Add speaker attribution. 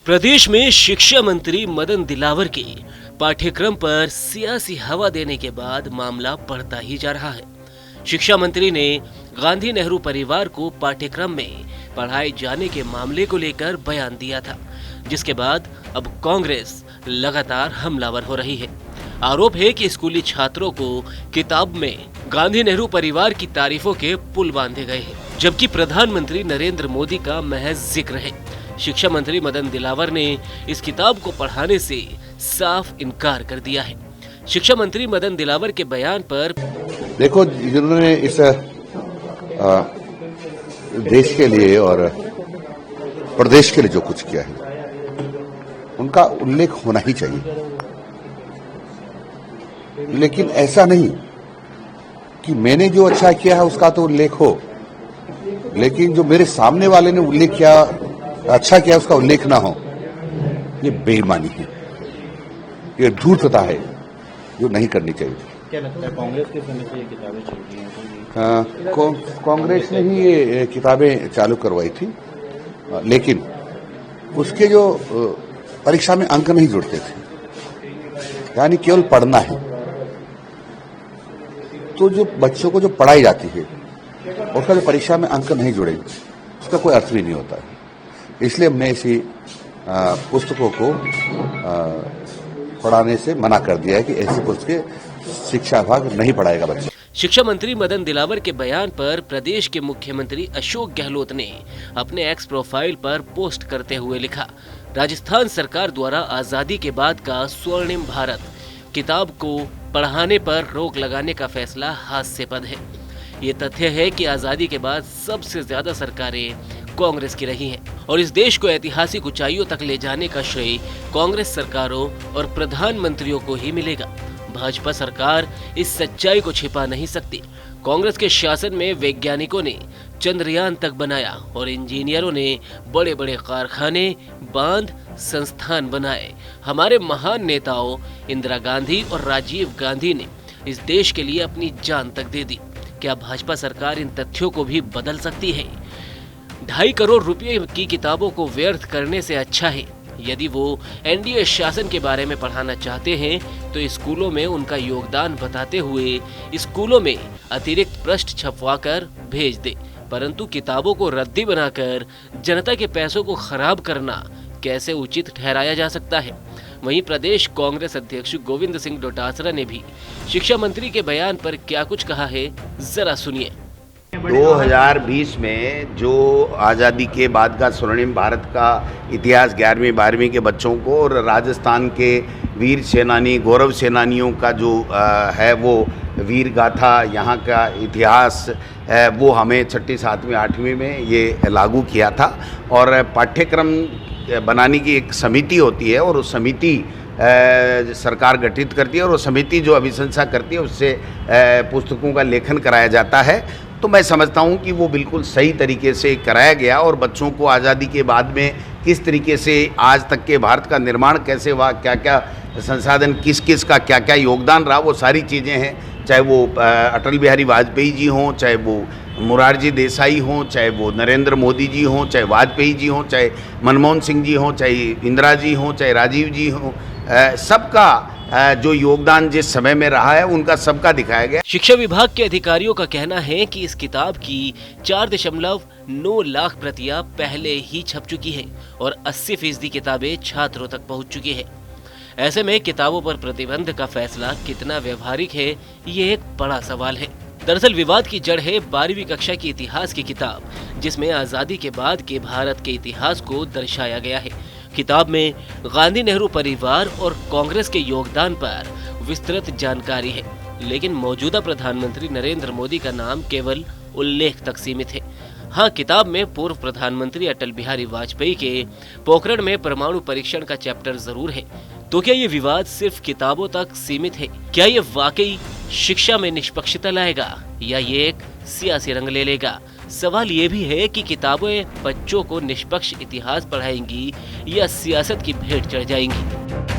Speaker 1: प्रदेश में शिक्षा मंत्री मदन दिलावर के पाठ्यक्रम पर सियासी हवा देने के बाद मामला बढ़ता ही जा रहा है। शिक्षा मंत्री ने गांधी नेहरू परिवार को पाठ्यक्रम में पढ़ाए जाने के मामले को लेकर बयान दिया था, जिसके बाद अब कांग्रेस लगातार हमलावर हो रही है। आरोप है कि स्कूली छात्रों को किताब में गांधी नेहरू परिवार की तारीफों के पुल बांधे गए हैं, जबकि प्रधानमंत्री नरेंद्र मोदी का महज जिक्र है। शिक्षा मंत्री मदन दिलावर ने इस किताब को पढ़ाने से साफ इनकार कर दिया है। शिक्षा मंत्री मदन दिलावर के बयान पर
Speaker 2: देखो, जिन्होंने इस देश के लिए और प्रदेश के लिए जो कुछ किया है उनका उल्लेख होना ही चाहिए, लेकिन ऐसा नहीं कि मैंने जो अच्छा किया है उसका तो उल्लेख हो, लेकिन जो मेरे सामने वाले ने उल्लेख किया, अच्छा किया, उसका उल्लेख ना हो। ये बेईमानी है, ये धूर्तता है जो नहीं करनी चाहिए।
Speaker 3: क्या लगता है कांग्रेस के समय से ये किताबें चल रही हैं?
Speaker 2: कांग्रेस ने ही ये किताबें चालू करवाई थी, लेकिन उसके जो परीक्षा में अंक नहीं जुड़ते थे, यानी केवल पढ़ना है, तो जो बच्चों को जो पढ़ाई जाती है उसका जो परीक्षा में अंक नहीं जुड़े उसका कोई अर्थ भी नहीं होता है। इसलिए हमने ऐसी पुस्तकों को पढ़ाने से मना कर दिया है कि ऐसी पुस्तकें शिक्षा विभाग नहीं पढ़ाएगा बच्चे।
Speaker 1: शिक्षा मंत्री मदन दिलावर के बयान पर प्रदेश के मुख्यमंत्री अशोक गहलोत ने अपने एक्स प्रोफाइल पर पोस्ट करते हुए लिखा, राजस्थान सरकार द्वारा आजादी के बाद का स्वर्णिम भारत किताब को पढ़ाने पर रोक लगाने का फैसला हास्यास्पद है। ये तथ्य है कि आजादी के बाद सबसे ज्यादा सरकारें कांग्रेस की रही हैं और इस देश को ऐतिहासिक ऊंचाइयों तक ले जाने का श्रेय कांग्रेस सरकारों और प्रधानमंत्रियों को ही मिलेगा। भाजपा सरकार इस सच्चाई को छिपा नहीं सकती। कांग्रेस के शासन में वैज्ञानिकों ने चंद्रयान तक बनाया और इंजीनियरों ने बड़े बड़े कारखाने, बांध, संस्थान बनाए। हमारे महान नेताओं इंदिरा गांधी और राजीव गांधी ने इस देश के लिए अपनी जान तक दे दी। क्या भाजपा सरकार इन तथ्यों को भी बदल सकती है? 2.5 करोड़ रुपए की किताबों को व्यर्थ करने से अच्छा है यदि वो एनडीए शासन के बारे में पढ़ाना चाहते हैं तो स्कूलों में उनका योगदान बताते हुए स्कूलों में अतिरिक्त पृष्ठ छपवाकर भेज दे, परंतु किताबों को रद्दी बनाकर जनता के पैसों को खराब करना कैसे उचित ठहराया जा सकता है? वहीं प्रदेश कांग्रेस अध्यक्ष गोविंद सिंह डोटासरा ने भी शिक्षा मंत्री के बयान पर क्या कुछ कहा है, जरा सुनिए।
Speaker 4: 2020 में जो आज़ादी के बाद का स्वर्णिम भारत का इतिहास 11वीं 12वीं के बच्चों को और राजस्थान के वीर सेनानी, गौरव सेनानियों का जो है वो वीर गाथा, यहाँ का इतिहास वो हमें 6ठी 7वीं 8वीं में ये लागू किया था। और पाठ्यक्रम बनाने की एक समिति होती है और उस समिति सरकार गठित करती है और वो समिति जो अभिशंसा करती है उससे पुस्तकों का लेखन कराया जाता है। तो मैं समझता हूँ कि वो बिल्कुल सही तरीके से कराया गया और बच्चों को आज़ादी के बाद में किस तरीके से आज तक के भारत का निर्माण कैसे हुआ, क्या क्या संसाधन, किस किस का क्या क्या योगदान रहा, वो सारी चीज़ें हैं। चाहे वो अटल बिहारी वाजपेयी जी हों, चाहे वो मोरारजी देसाई हों, चाहे वो नरेंद्र मोदी जी हों, चाहे वाजपेयी जी हों, चाहे मनमोहन सिंह जी हों, चाहे इंदिरा जी हों, चाहे राजीव जी हों, सबका जो योगदान जिस समय में रहा है उनका सबका दिखाया गया।
Speaker 1: शिक्षा विभाग के अधिकारियों का कहना है कि इस किताब की 4.9 लाख प्रतियां पहले ही छप चुकी है और 80% किताबें छात्रों तक पहुंच चुकी है। ऐसे में किताबों पर प्रतिबंध का फैसला कितना व्यवहारिक है, ये एक बड़ा सवाल है। दरअसल विवाद की जड़ है 12वीं कक्षा की इतिहास की किताब, जिसमें आजादी के बाद के भारत के इतिहास को दर्शाया गया है। किताब में गांधी नेहरू परिवार और कांग्रेस के योगदान पर विस्तृत जानकारी है, लेकिन मौजूदा प्रधानमंत्री नरेंद्र मोदी का नाम केवल उल्लेख तक सीमित है। हाँ, किताब में पूर्व प्रधानमंत्री अटल बिहारी वाजपेयी के पोखरण में परमाणु परीक्षण का चैप्टर जरूर है। तो क्या ये विवाद सिर्फ किताबों तक सीमित है? क्या ये वाकई शिक्षा में निष्पक्षता लाएगा या ये एक सियासी रंग ले लेगा? सवाल ये भी है कि किताबें बच्चों को निष्पक्ष इतिहास पढ़ाएंगी या सियासत की भेंट चढ़ जाएंगी।